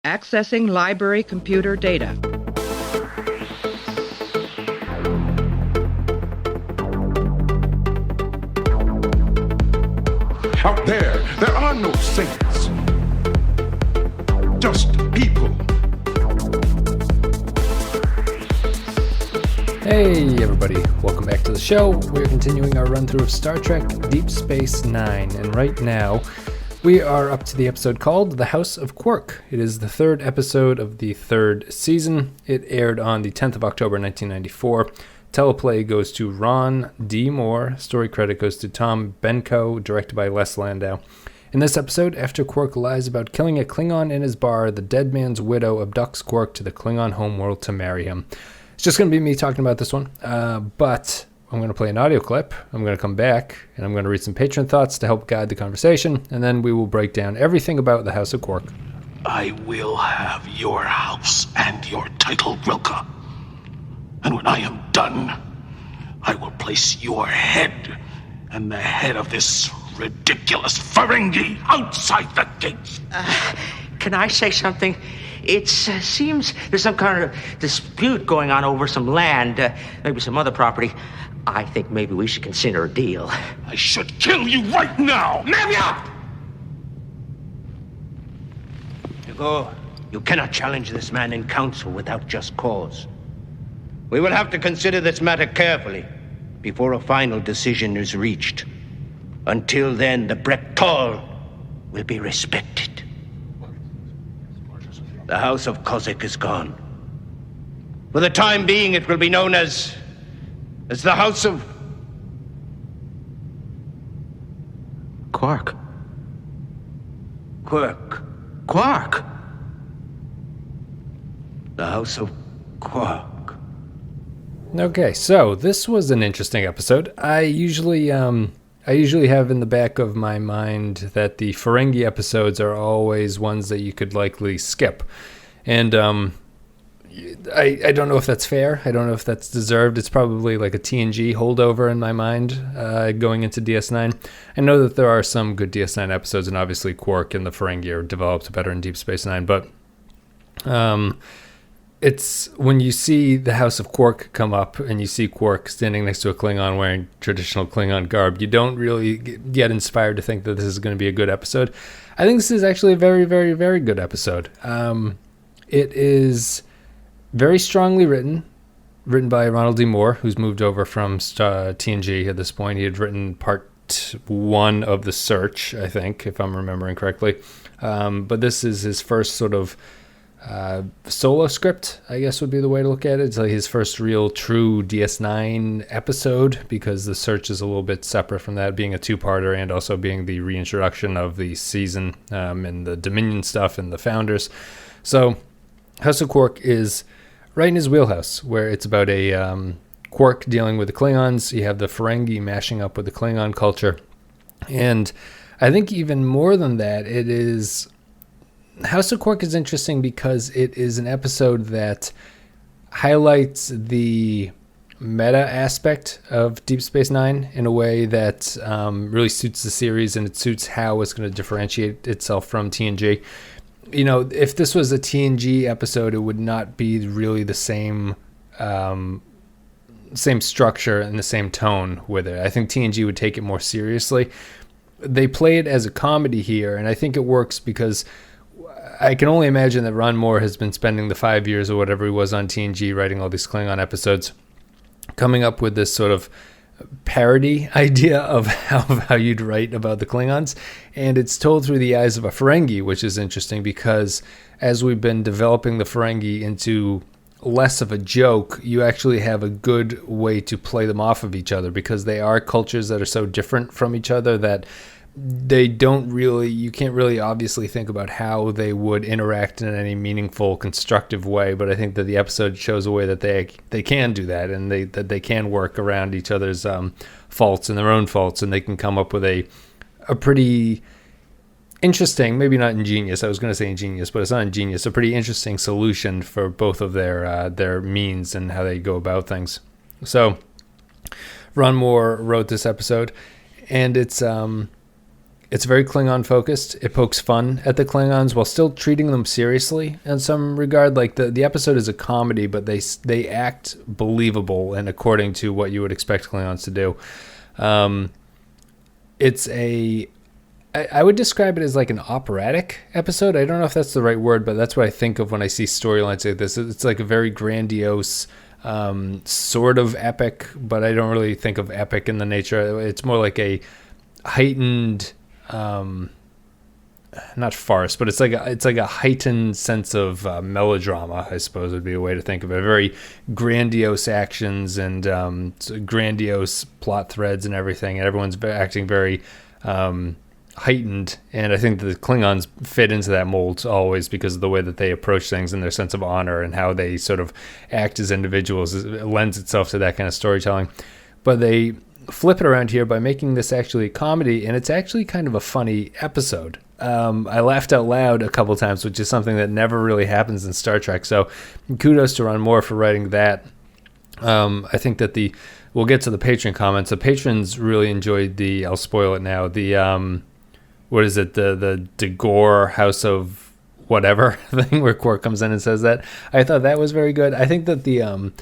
Accessing library computer data. Out there are no saints. Just people. Hey everybody, welcome back to the show. We're continuing our run through of Star Trek Deep Space Nine, and right now we are up to the episode called The House of Quark. It is the third episode of the third season. It aired on the 10th of October 1994. Teleplay goes to Ron D. Moore. Story credit goes to Tom Benko, directed by Les Landau. In this episode, after Quark lies about killing a Klingon in his bar, the dead man's widow abducts Quark to the Klingon homeworld to marry him. It's just going to be me talking about this one, but I'm going to play an audio clip. I'm going to come back, and I'm going to read some Patron Thoughts to help guide the conversation, and then we will break down everything about the House of Quark. I will have your house and your title, Rilke. And when I am done, I will place your head and the head of this ridiculous Ferengi outside the gates. Can I say something? It seems there's some kind of dispute going on over some land, maybe some other property. I think maybe we should consider a deal. I should kill you right now! Maybe up! Hugo, you cannot challenge this man in council without just cause. We will have to consider this matter carefully before a final decision is reached. Until then, the Brechtal will be respected. The House of Kozak is gone. For the time being, it will be known as the House of Quark. Quark. The House of Quark. Okay, so this was an interesting episode. I usually have in the back of my mind that the Ferengi episodes are always ones that you could likely skip. And I don't know if that's fair. I don't know if that's deserved. It's probably like a TNG holdover in my mind going into DS9. I know that there are some good DS9 episodes, and obviously Quark and the Ferengi are developed better in Deep Space Nine, but it's when you see the House of Quark come up and you see Quark standing next to a Klingon wearing traditional Klingon garb, you don't really get inspired to think that this is going to be a good episode. I think this is actually a very, very, very good episode. It is very strongly written by Ronald D. Moore, who's moved over from TNG at this point. He had written part 1 of The Search, I think, if I'm remembering correctly. But this is his first sort of solo script, I guess would be the way to look at it. It's like his first real true DS9 episode, because The Search is a little bit separate from that, being a two-parter and also being the reintroduction of the season and the Dominion stuff and the Founders. So House of Quark is right in his wheelhouse, where it's about a Quark dealing with the Klingons. You have the Ferengi mashing up with the Klingon culture. And I think even more than that, it is... House of Quark is interesting because it is an episode that highlights the meta aspect of Deep Space Nine in a way that really suits the series, and it suits how it's going to differentiate itself from TNG. You know, if this was a TNG episode, it would not be really the same structure and the same tone with it. I think TNG would take it more seriously. They play it as a comedy here, and I think it works because I can only imagine that Ron Moore has been spending the 5 years or whatever he was on TNG writing all these Klingon episodes, coming up with this sort of parody idea of how you'd write about the Klingons. And it's told through the eyes of a Ferengi, which is interesting because as we've been developing the Ferengi into less of a joke, you actually have a good way to play them off of each other, because they are cultures that are so different from each other that you can't really obviously think about how they would interact in any meaningful, constructive way. But I think that the episode shows a way that they can do that, and that they can work around each other's faults and their own faults, and they can come up with a pretty interesting, maybe not ingenious, I was going to say ingenious, but it's not ingenious, a pretty interesting solution for both of their means and how they go about things. So Ron Moore wrote this episode, and it's It's very Klingon focused. It pokes fun at the Klingons while still treating them seriously in some regard. Like the episode is a comedy, but they act believable and according to what you would expect Klingons to do. I would describe it as like an operatic episode. I don't know if that's the right word, but that's what I think of when I see storylines like this. It's like a very grandiose, sort of epic, but I don't really think of epic in the nature. It's more like a heightened, not farce, but it's like a heightened sense of melodrama, I suppose would be a way to think of it. Very grandiose actions and grandiose plot threads and everything, and everyone's acting very heightened, and I think the Klingons fit into that mold always because of the way that they approach things and their sense of honor and how they sort of act as individuals. It lends itself to that kind of storytelling. But they flip it around here by making this actually a comedy, and it's actually kind of a funny episode. I laughed out loud a couple times, which is something that never really happens in Star Trek, so kudos to Ron Moore for writing that. I think that we'll get to the patron comments. The patrons really enjoyed I'll spoil it now, what is it, the DeGore House of whatever thing where Quark comes in and says that. I thought that was very good. I think that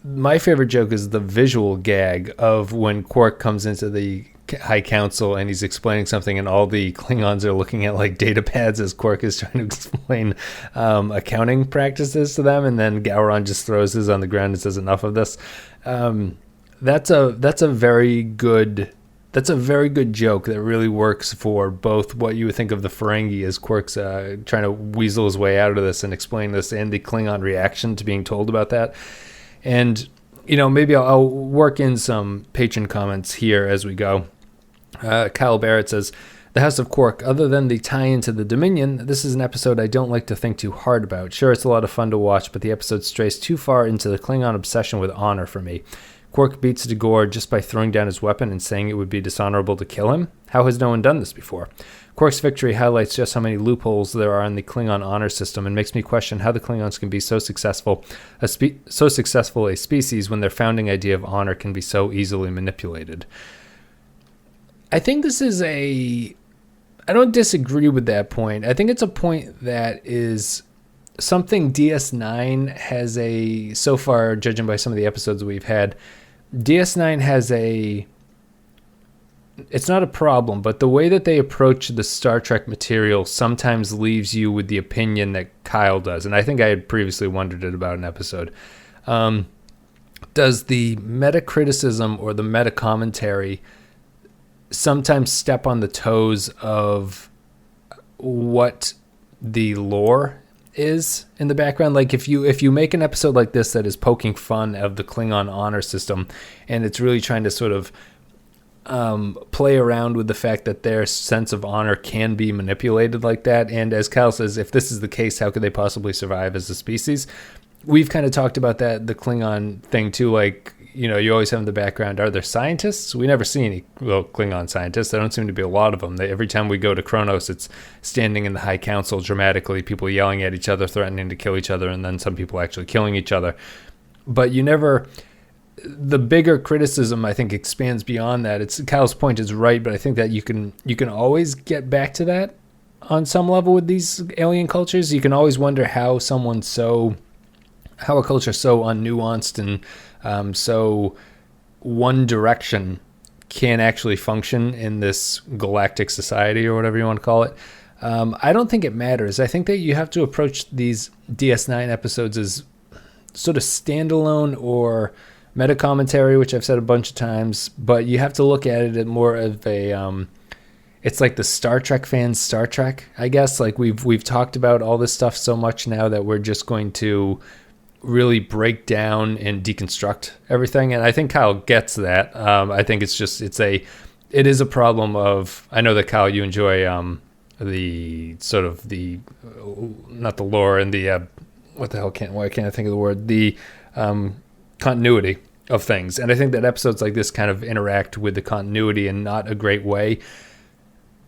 my favorite joke is the visual gag of when Quark comes into the High Council and he's explaining something and all the Klingons are looking at like data pads as Quark is trying to explain accounting practices to them, and then Gowron just throws his on the ground and says, "Enough of this." That's a very good joke that really works for both what you would think of the Ferengi as Quark's trying to weasel his way out of this and explain this, and the Klingon reaction to being told about that. And, maybe I'll work in some patron comments here as we go. Kyle Barrett says, "The House of Quark, other than the tie-in to the Dominion, this is an episode I don't like to think too hard about. Sure, it's a lot of fun to watch, but the episode strays too far into the Klingon obsession with honor for me. Quark beats DeGore just by throwing down his weapon and saying it would be dishonorable to kill him? How has no one done this before? Quark's victory highlights just how many loopholes there are in the Klingon honor system and makes me question how the Klingons can be so successful a species when their founding idea of honor can be so easily manipulated." I think this is I don't disagree with that point. I think it's a point that is something DS9 has so far, judging by some of the episodes we've had, DS9 has it's not a problem, but the way that they approach the Star Trek material sometimes leaves you with the opinion that Kyle does. And I think I had previously wondered it about an episode. Does the meta-criticism or the meta-commentary sometimes step on the toes of what the lore is in the background? Like if you make an episode like this that is poking fun of the Klingon honor system, and it's really trying to sort of play around with the fact that their sense of honor can be manipulated like that, and as Kyle says, if this is the case, how could they possibly survive as a species? We've kind of talked about that, the Klingon thing too, like, you always have in the background, are there scientists? We never see any Klingon scientists. There don't seem to be a lot of them. Every time we go to Kronos, it's standing in the High Council dramatically, people yelling at each other, threatening to kill each other, and then some people actually killing each other. But the bigger criticism, I think, expands beyond that. Kyle's point is right, but I think that you can always get back to that on some level with these alien cultures. You can always wonder how a culture so unnuanced and so one direction can actually function in this galactic society or whatever you want to call it. I don't think it matters. I think that you have to approach these DS9 episodes as sort of standalone or meta commentary, which I've said a bunch of times, but you have to look at it more of it's like the Star Trek fans Star Trek, I guess. Like we've talked about all this stuff so much now that we're just going to really break down and deconstruct everything, and I think Kyle gets that. I think it is a problem of, I know that Kyle, you enjoy the sort of not the lore and the why can't I think of the word, the continuity of things, and I think that episodes like this kind of interact with the continuity in not a great way.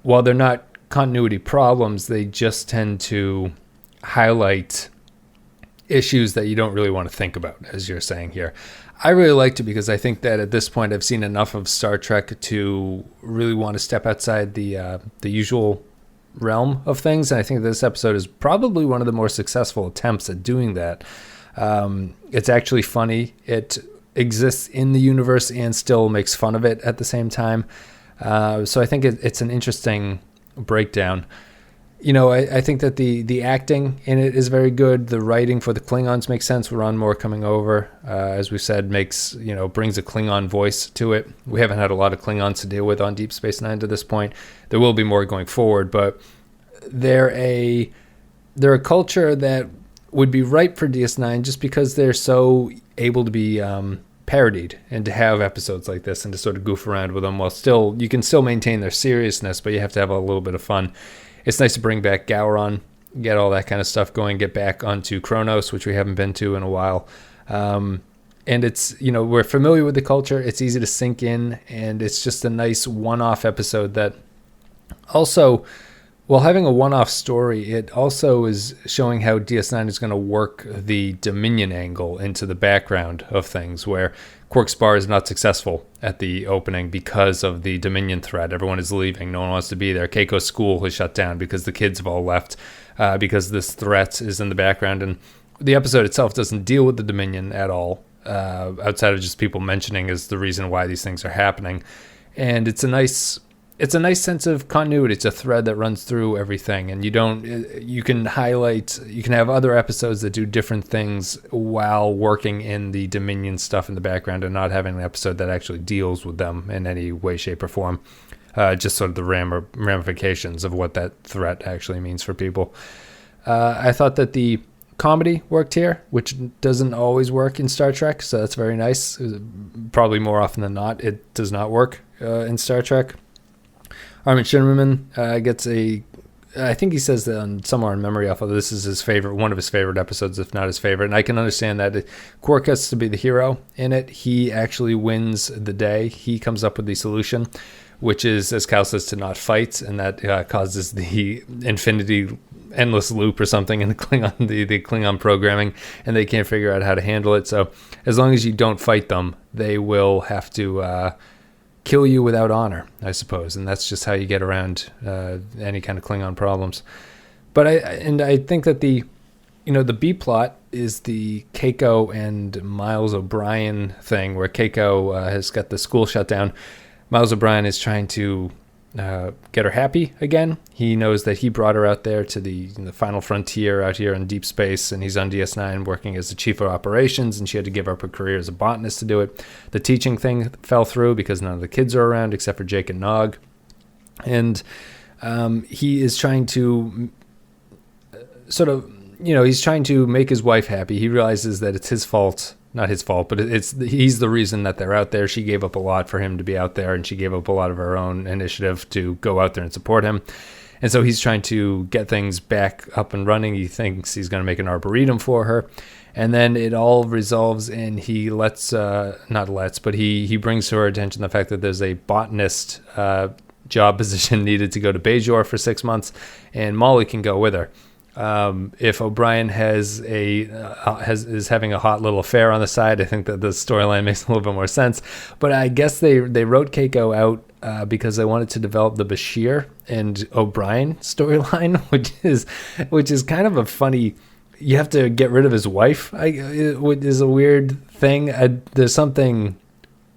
While they're not continuity problems, they just tend to highlight issues that you don't really want to think about, as you're saying here. I really liked it because I think that at this point I've seen enough of Star Trek to really want to step outside the usual realm of things. And I think this episode is probably one of the more successful attempts at doing that. It's actually funny. It exists in the universe and still makes fun of it at the same time. So I think it's an interesting breakdown. I think that the acting in it is very good. The writing for the Klingons makes sense. Ron Moore coming over, as we said, brings a Klingon voice to it. We haven't had a lot of Klingons to deal with on Deep Space Nine to this point. There will be more going forward, but they're a culture that would be ripe for DS9 just because they're so able to be parodied and to have episodes like this and to sort of goof around with them while you can still maintain their seriousness, but you have to have a little bit of fun. It's nice to bring back Gowron, get all that kind of stuff going, get back onto Kronos, which we haven't been to in a while. And it's, we're familiar with the culture. It's easy to sink in, and it's just a nice one-off episode that also, while having a one-off story, it also is showing how DS9 is going to work the Dominion angle into the background of things, where Quark's bar is not successful at the opening because of the Dominion threat. Everyone is leaving. No one wants to be there. Keiko's school is shut down because the kids have all left because this threat is in the background. And the episode itself doesn't deal with the Dominion at all, outside of just people mentioning is the reason why these things are happening. And it's a nice sense of continuity. It's a thread that runs through everything, and you can have other episodes that do different things while working in the Dominion stuff in the background and not having an episode that actually deals with them in any way, shape, or form. Just sort of the ramifications of what that threat actually means for people. I thought that the comedy worked here, which doesn't always work in Star Trek, so that's very nice. Probably more often than not, it does not work in Star Trek. Armin Shimmerman gets I think he says that somewhere in memory off of this is one of his favorite episodes, if not his favorite. And I can understand that. Quark has to be the hero in it. He actually wins the day. He comes up with the solution, which is, as Cal says, to not fight, and that causes the infinity endless loop or something in the Klingon programming, and they can't figure out how to handle it. So as long as you don't fight them, they will have to kill you without honor, I suppose, and that's just how you get around any kind of Klingon problems. But I think that the B plot is the Keiko and Miles O'Brien thing, where Keiko has got the school shut down. Miles O'Brien is trying to get her happy again. He knows that he brought her out there to the final frontier out here in deep space, and he's on DS9 working as the chief of operations, and she had to give up her career as a botanist to do it. The teaching thing fell through because none of the kids are around except for Jake and Nog. And he is trying to he's trying to make his wife happy. He realizes that it's his fault. Not his fault, but he's the reason that they're out there. She gave up a lot for him to be out there, and she gave up a lot of her own initiative to go out there and support him. And so he's trying to get things back up and running. He thinks he's going to make an arboretum for her. And then it all resolves, and he he brings to her attention the fact that there's a botanist job position needed to go to Bajor for 6 months, and Molly can go with her. If O'Brien is having a hot little affair on the side, I think that the storyline makes a little bit more sense. But I guess they wrote Keiko out because they wanted to develop the Bashir and O'Brien storyline, which is kind of a funny. You have to get rid of his wife. Which is a weird thing. There's something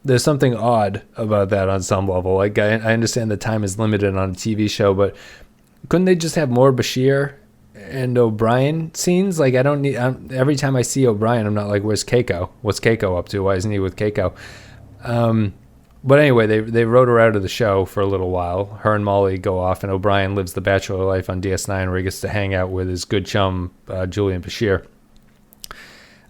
odd about that on some level. Like I understand the time is limited on a TV show, but couldn't they just have more Bashir and O'Brien scenes? Like every time I see O'Brien, I'm not like, where's Keiko? What's Keiko up to? Why isn't he with Keiko? But anyway, they wrote her out of the show for a little while. Her and Molly go off, and O'Brien lives the bachelor life on DS9, where he gets to hang out with his good chum Julian Bashir.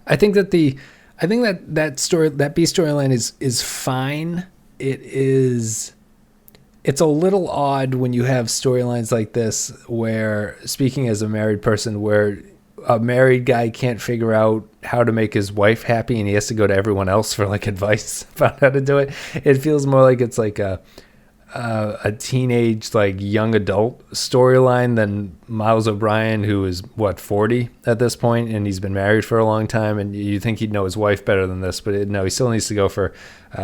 I think that that B storyline is fine. It's a little odd when you have storylines like this where, speaking as a married person, where a married guy can't figure out how to make his wife happy and he has to go to everyone else for like advice about how to do it. It feels more like it's like a a teenage, like, young adult storyline than Miles O'Brien, who is 40 at this point, and he's been married for a long time, and you think he'd know his wife better than this, but no, he still needs to go for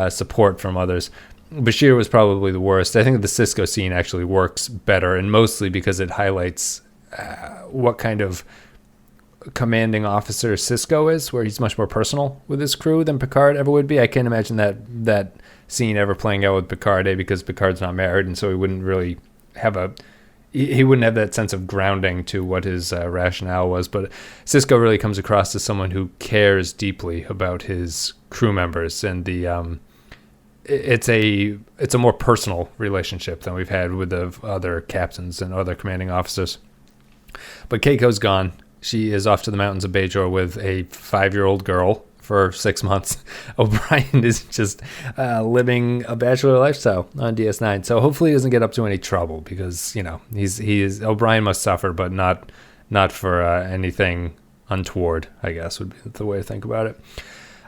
support from others. Bashir was probably the worst. I think the Cisco scene actually works better, and mostly because it highlights what kind of commanding officer Cisco is, where he's much more personal with his crew than Picard ever would be. I can't imagine that scene ever playing out with Picard, because Picard's not married, and so he wouldn't really have he wouldn't have that sense of grounding to what his rationale was. But Cisco really comes across as someone who cares deeply about his crew members, and it's a more personal relationship than we've had with the other captains and other commanding officers. But Keiko's gone. She is off to the mountains of Bajor with a 5-year-old girl for 6 months. O'Brien is just living a bachelor lifestyle on DS9. So hopefully he doesn't get up to any trouble, because, O'Brien must suffer, but not for anything untoward, I guess, would be the way to think about it.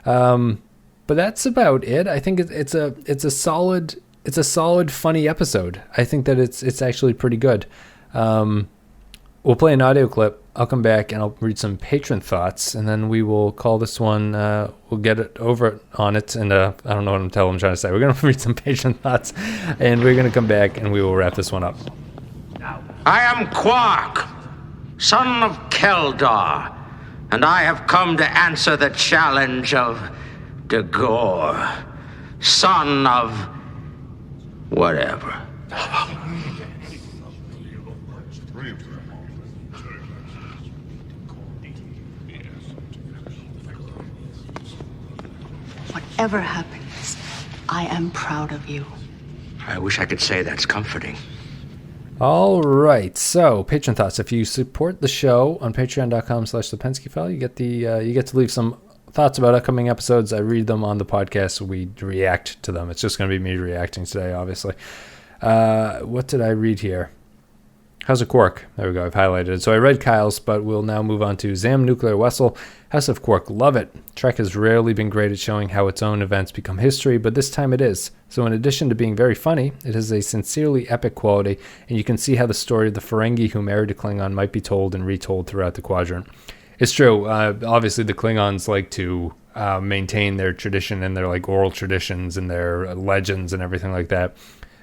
But that's about it. I think it's a solid, funny episode. I think that it's actually pretty good. We'll play an audio clip. I'll come back and I'll read some patron thoughts, and then we will call this one. We'll get it over on it, and I don't know what I'm trying to say. We're going to read some patron thoughts, and we're going to come back and we will wrap this one up. I am Quark, son of Keldar, and I have come to answer the challenge of Dagor, son of whatever. Whatever happens, I am proud of you. I wish I could say that's comforting. All right, so patron thoughts. If you support the show on patreon.com/thepenskyfile, you get you get to leave some thoughts about upcoming episodes. I read them on the podcast. We react to them. It's just going to be me reacting today, obviously. What did I read here? House of Quark. There we go. I've highlighted it. So I read Kyle's, but we'll now move on to Zam Nuclear Vessel. House of Quark. Love it. Trek has rarely been great at showing how its own events become history, but this time it is. So in addition to being very funny, it has a sincerely epic quality, and you can see how the story of the Ferengi who married a Klingon might be told and retold throughout the quadrant. It's true. Obviously, the Klingons like to maintain their tradition and their like oral traditions and their legends and everything like that.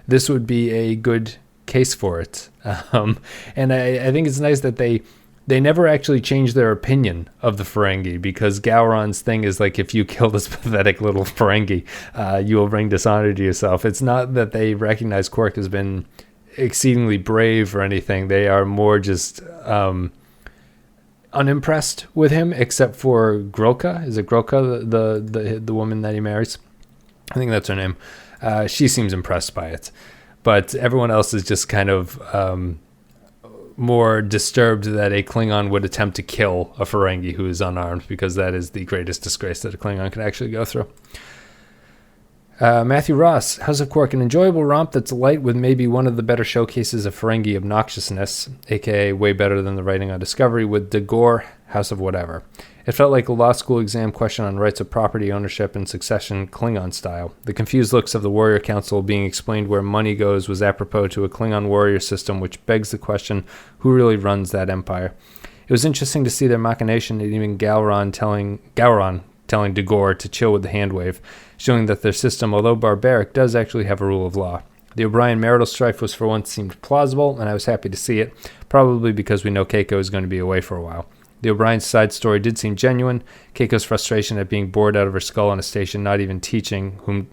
This would be a good case for it. And I think it's nice that they never actually change their opinion of the Ferengi, because Gowron's thing is like, if you kill this pathetic little Ferengi, you will bring dishonor to yourself. It's not that they recognize Quark has been exceedingly brave or anything. They are more just unimpressed with him, except for Grilka. Is it Grilka, the woman that he marries? I think that's her name. She seems impressed by it. But everyone else is just kind of more disturbed that a Klingon would attempt to kill a Ferengi who is unarmed, because that is the greatest disgrace that a Klingon can actually go through. Matthew Ross, House of Quark, an enjoyable romp that's light with maybe one of the better showcases of Ferengi obnoxiousness, aka way better than the writing on Discovery, with Dagor, House of Whatever. It felt like a law school exam question on rights of property ownership and succession, Klingon style. The confused looks of the Warrior Council being explained where money goes was apropos to a Klingon warrior system, which begs the question, who really runs that empire? It was interesting to see their machination, and even Gowron telling Dagor to chill with the hand wave, showing that their system, although barbaric, does actually have a rule of law. The O'Brien marital strife was for once seemed plausible, and I was happy to see it, probably because we know Keiko is going to be away for a while. The O'Brien side story did seem genuine. Keiko's frustration at being bored out of her skull on a station, not even teaching who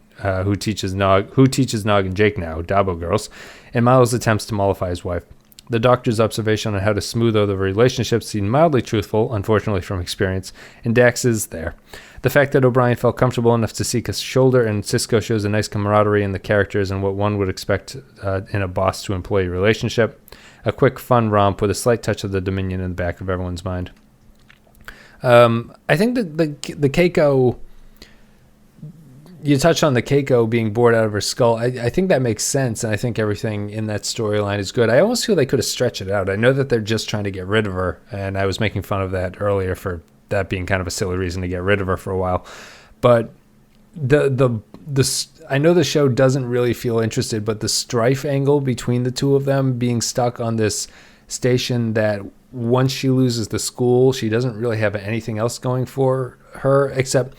teaches Nog and Jake now, Dabo girls, and Miles' attempts to mollify his wife. The Doctor's observation on how to smooth over the relationship seemed mildly truthful, unfortunately from experience, and Dax's there. The fact that O'Brien felt comfortable enough to seek a shoulder, and Cisco shows a nice camaraderie in the characters and what one would expect in a boss-to-employee relationship. A quick, fun romp with a slight touch of the Dominion in the back of everyone's mind. I think that the Keiko... You touched on the Keiko being bored out of her skull. I think that makes sense, and I think everything in that storyline is good. I almost feel they could have stretched it out. I know that they're just trying to get rid of her, and I was making fun of that earlier for that being kind of a silly reason to get rid of her for a while. But the I know the show doesn't really feel interested, but the strife angle between the two of them being stuck on this station that once she loses the school, she doesn't really have anything else going for her, except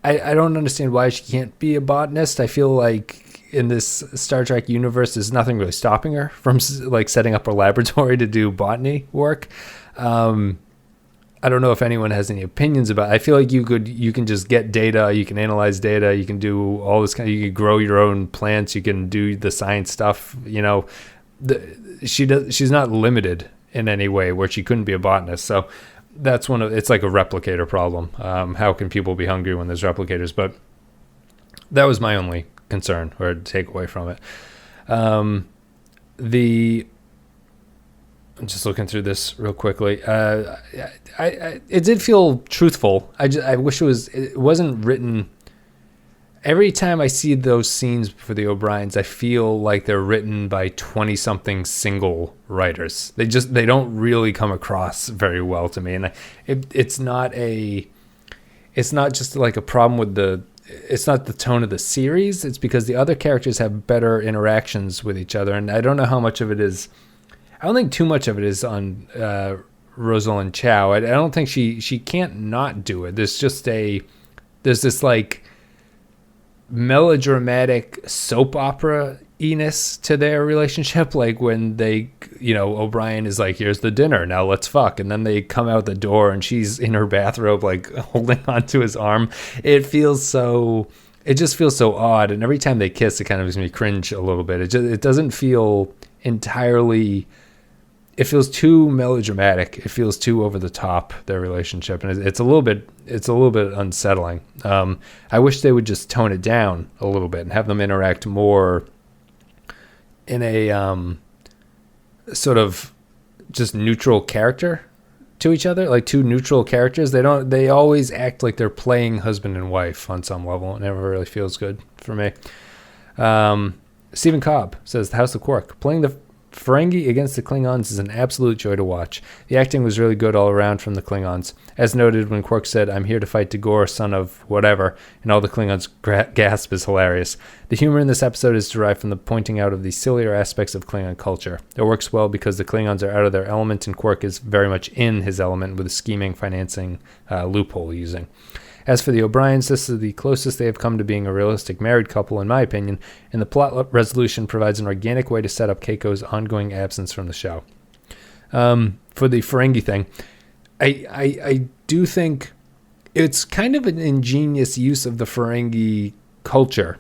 I don't understand why she can't be a botanist. I feel like in this Star Trek universe, there's nothing really stopping her from like setting up a laboratory to do botany work. I don't know if anyone has any opinions about it. I feel like you can just get data, you can analyze data, you can do all this you can grow your own plants, you can do the science stuff, she's not limited in any way where she couldn't be a botanist. So that's it's like a replicator problem. How can people be hungry when there's replicators? But that was my only concern or takeaway from it. I'm just looking through this real quickly. It did feel truthful. I wish it wasn't written. Every time I see those scenes for the O'Briens, I feel like they're written by 20-something single writers. They don't really come across very well to me, and it's not just like a problem with it's not the tone of the series. It's because the other characters have better interactions with each other, and I don't know how much of it is. I don't think too much of it is on Rosalind Chow. I don't think she can't not do it. There's this like melodramatic soap opera-iness to their relationship. Like when they, O'Brien is like, here's the dinner, now let's fuck. And then they come out the door and she's in her bathrobe, like holding onto his arm. It just feels so odd. And every time they kiss, it kind of makes me cringe a little bit. It doesn't feel entirely... It feels too melodramatic. It feels too over the top, their relationship, and it's a little bit unsettling. I wish they would just tone it down a little bit and have them interact more in a sort of just neutral character to each other, like two neutral characters. They always act like they're playing husband and wife on some level. It never really feels good for me. Stephen Cobb says, The House of Quark. Playing the Ferengi against the Klingons is an absolute joy to watch. The acting was really good all around from the Klingons. As noted, when Quark said, I'm here to fight Dagor, son of whatever, and all the Klingons gasp is hilarious. The humor in this episode is derived from the pointing out of the sillier aspects of Klingon culture. It works well because the Klingons are out of their element and Quark is very much in his element with a scheming, financing loophole using. As for the O'Briens, this is the closest they have come to being a realistic married couple, in my opinion, and the plot resolution provides an organic way to set up Keiko's ongoing absence from the show. For the Ferengi thing, I do think it's kind of an ingenious use of the Ferengi culture.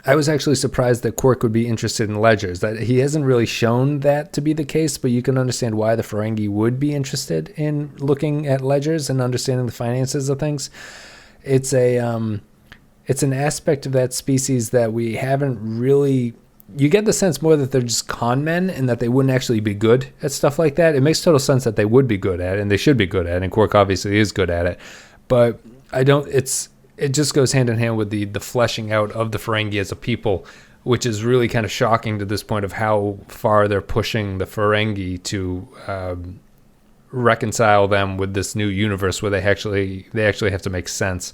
I was actually surprised that Quark would be interested in ledgers. That he hasn't really shown that to be the case, but you can understand why the Ferengi would be interested in looking at ledgers and understanding the finances of things. It's an aspect of that species that we haven't really. You get the sense more that they're just con men and that they wouldn't actually be good at stuff like that. It makes total sense that they would be good at it, and they should be good at it, and Quark obviously is good at it. But it just goes hand in hand with the fleshing out of the Ferengi as a people, which is really kind of shocking to this point of how far they're pushing the Ferengi to reconcile them with this new universe where they actually have to make sense.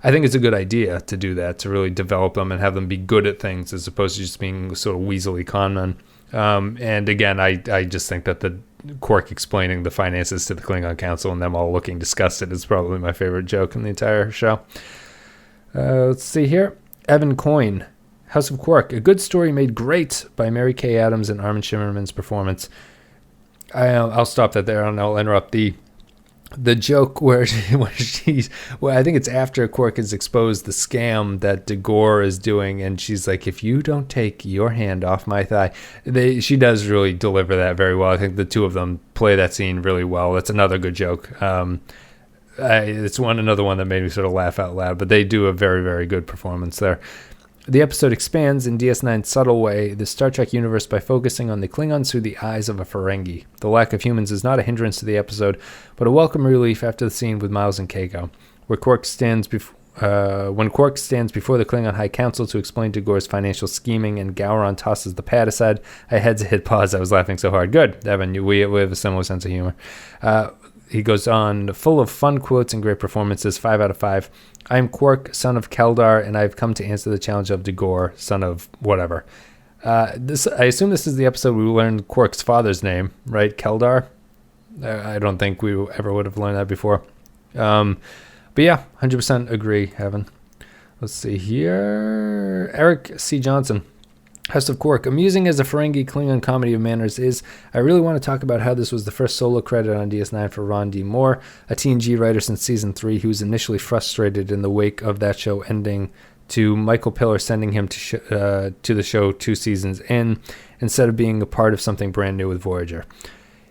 I think it's a good idea to do that, to really develop them and have them be good at things as opposed to just being sort of weaselly con men. And again, I just think that the Quark explaining the finances to the Klingon Council and them all looking disgusted is probably my favorite joke in the entire show. Let's see here. Evan Coyne, House of Quark. A good story made great by Mary Kay Adams and Armin Shimmerman's performance. I'll stop that there and I'll interrupt the joke where I think it's after Quark has exposed the scam that Dagor is doing, and she's like, if you don't take your hand off my thigh. She does really deliver that very well. I think the two of them play that scene really well. That's another good joke. It's another one that made me sort of laugh out loud, but they do a very, very good performance there. The episode expands in DS9's subtle way the Star Trek universe by focusing on the Klingons through the eyes of a Ferengi. The lack of humans is not a hindrance to the episode, but a welcome relief after the scene with Miles and Keiko, where Quark stands before the Klingon High Council to explain Dagor's financial scheming and Gowron tosses the pad aside. I had to hit pause. I was laughing so hard. Good, Evan. We have a similar sense of humor. he goes on, full of fun quotes and great performances, 5 out of 5. I am Quark, son of Keldar, and I've come to answer the challenge of Dagor, son of whatever. I assume this is the episode we learned Quark's father's name, right? Keldar? I don't think we ever would have learned that before. But yeah, 100% agree, Evan. Let's see here. Eric C. Johnson. House of Quark. Amusing as a Ferengi Klingon comedy of manners is, I really want to talk about how this was the first solo credit on DS9 for Ron D. Moore, a TNG writer since season 3 who was initially frustrated in the wake of that show ending, to Michael Piller sending him to the show 2 seasons in, instead of being a part of something brand new with Voyager.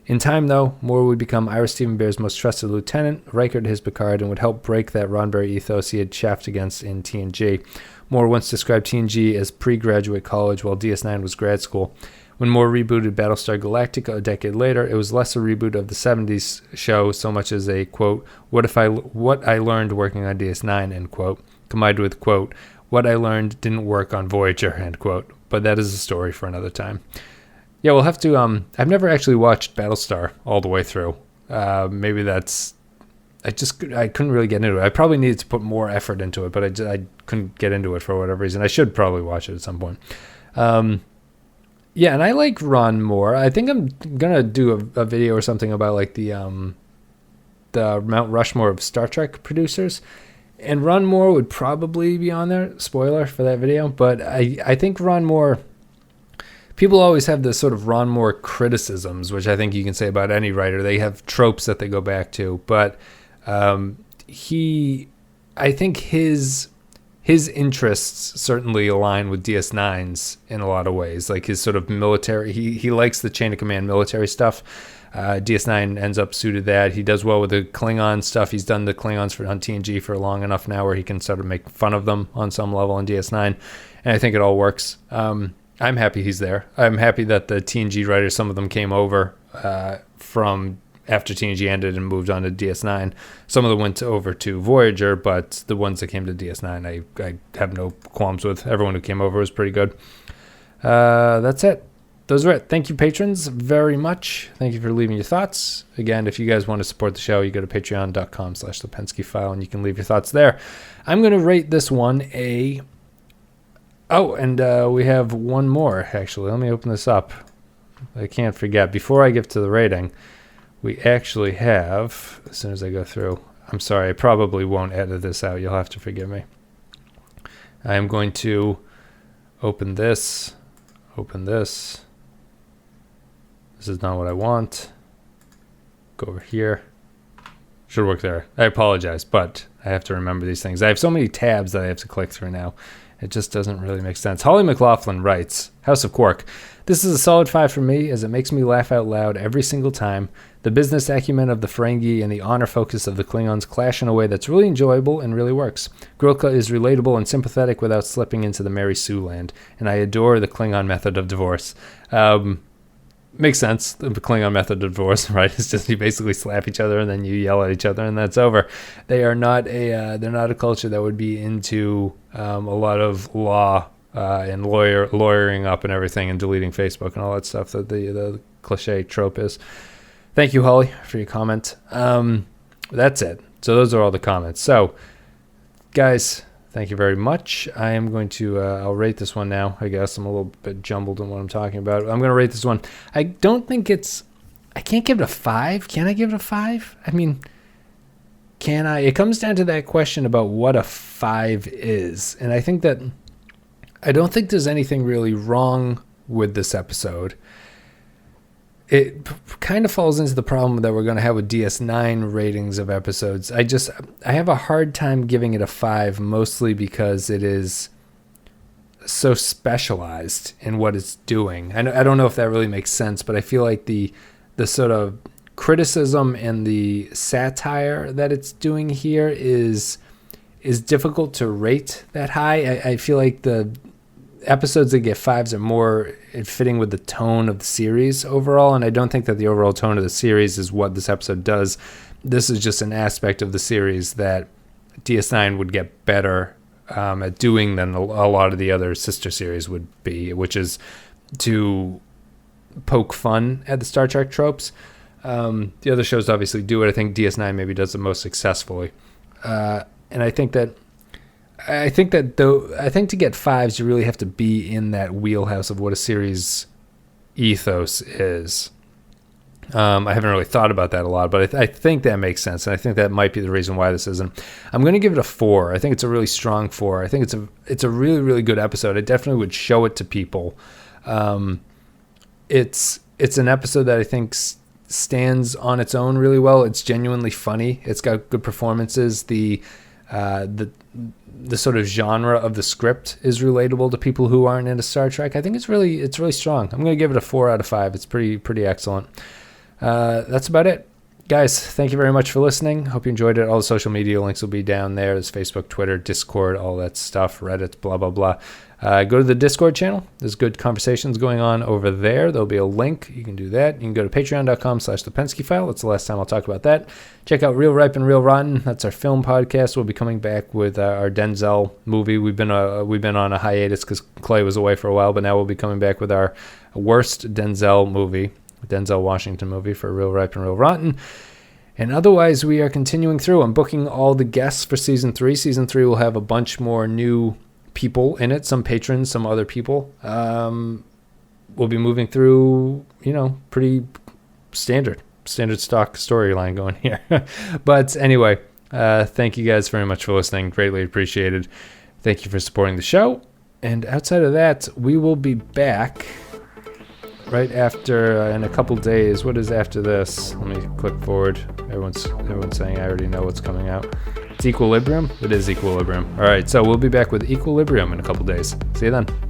In time, though, Moore would become Ira Steven Behr's most trusted lieutenant, Riker to his Picard, and would help break that Roddenberry ethos he had chafed against in TNG. Moore once described TNG as pre-graduate college, while DS9 was grad school. When Moore rebooted Battlestar Galactica a decade later, it was less a reboot of the 70s show, so much as a, quote, what I learned working on DS9, end quote, combined with, quote, what I learned didn't work on Voyager, end quote. But that is a story for another time. Yeah, we'll have to, I've never actually watched Battlestar all the way through. Maybe that's, I couldn't really get into it. I probably needed to put more effort into it, but I couldn't get into it for whatever reason. I should probably watch it at some point. Yeah, and I like Ron Moore. I think I'm gonna do a video or something about like the Mount Rushmore of Star Trek producers, and Ron Moore would probably be on there. Spoiler for that video, but I think Ron Moore. People always have this sort of Ron Moore criticisms, which I think you can say about any writer. They have tropes that they go back to, but I think his interests certainly align with DS9's in a lot of ways. Like his sort of military, he likes the chain of command military stuff. DS9 ends up suited that. He does well with the Klingon stuff. He's done the Klingons on TNG for long enough now where he can sort of make fun of them on some level on DS9, and I think it all works. I'm happy he's there. I'm happy that the TNG writers, some of them came over from after TNG ended and moved on to DS9. Some of them went over to Voyager, but the ones that came to DS9, I have no qualms with. Everyone who came over was pretty good. That's it. Those are it. Thank you, patrons, very much. Thank you for leaving your thoughts. Again, if you guys want to support the show, you go to patreon.com/thepenskyfile, and you can leave your thoughts there. I'm going to rate this one a... Oh, and we have one more, actually. Let me open this up. I can't forget. Before I get to the rating, we actually have, as soon as I go through, I'm sorry, I probably won't edit this out. You'll have to forgive me. I am going to open this. This is not what I want. Go over here. Should work there. I apologize, but I have to remember these things. I have so many tabs that I have to click through now. It just doesn't really make sense. Holly McLaughlin writes, House of Quark. This is a solid 5 for me, as it makes me laugh out loud every single time. The business acumen of the Ferengi and the honor focus of the Klingons clash in a way that's really enjoyable and really works. Grilka is relatable and sympathetic without slipping into the Mary Sue land, and I adore the Klingon method of divorce. Makes sense. The Klingon method of divorce, right? It's just you basically slap each other and then you yell at each other and that's over. They are not they're not a culture that would be into a lot of law and lawyering up and everything and deleting Facebook and all that stuff that the cliche trope is. Thank you, Holly, for your comment. That's it. So those are all the comments. So, guys, thank you very much. I am going to, I'll rate this one now. I guess I'm a little bit jumbled in what I'm talking about. I'm going to rate this one. I don't think I can't give it a 5. Can I give it a 5? I mean, can I? It comes down to that question about what a 5 is. And I don't think there's anything really wrong with this episode. It kind of falls into the problem that we're going to have with DS9 ratings of episodes. I have a hard time giving it a 5, mostly because it is so specialized in what it's doing. I don't know if that really makes sense, but I feel like the sort of criticism and the satire that it's doing here is difficult to rate that high. I feel like the episodes that get 5s are more fitting with the tone of the series overall, and I don't think that the overall tone of the series is what this episode does. This is just an aspect of the series that DS9 would get better at doing than a lot of the other sister series would be, which is to poke fun at the Star Trek tropes. The other shows obviously do it. I think DS9 maybe does it most successfully. And I think to get 5s, you really have to be in that wheelhouse of what a series ethos is. I haven't really thought about that a lot, but I think that makes sense, and I think that might be the reason why this isn't. I'm going to give it a 4. I think it's a really strong 4. I think it's a really, really good episode. I definitely would show it to people. It's an episode that I think stands on its own really well. It's genuinely funny. It's got good performances. The sort of genre of the script is relatable to people who aren't into Star Trek. I think it's really strong. I'm going to give it a 4 out of 5. It's pretty excellent. That's about it. Guys, thank you very much for listening. Hope you enjoyed it. All the social media links will be down there. There's Facebook, Twitter, Discord, all that stuff, Reddit, blah, blah, blah. Go to the Discord channel. There's good conversations going on over there. There'll be a link. You can do that. You can go to patreon.com/thepenskyfile. That's the last time I'll talk about that. Check out Real Ripe and Real Rotten. That's our film podcast. We'll be coming back with our Denzel movie. We've been on a hiatus because Clay was away for a while, but now we'll be coming back with our worst Denzel movie, Denzel Washington movie, for Real Ripe and Real Rotten. And otherwise, we are continuing through. I'm booking all the guests for season 3. Season 3 will have a bunch more new people in it, some patrons, some other people. We'll be moving through, pretty standard stock storyline going here. But anyway, thank you guys very much for listening. Greatly appreciated. Thank you for supporting the show. And outside of that, we will be back right after, in a couple days. What is after this? Let me click forward. Everyone's saying I already know what's coming out. It's Equilibrium? It is Equilibrium. All right, so we'll be back with Equilibrium in a couple days. See you then.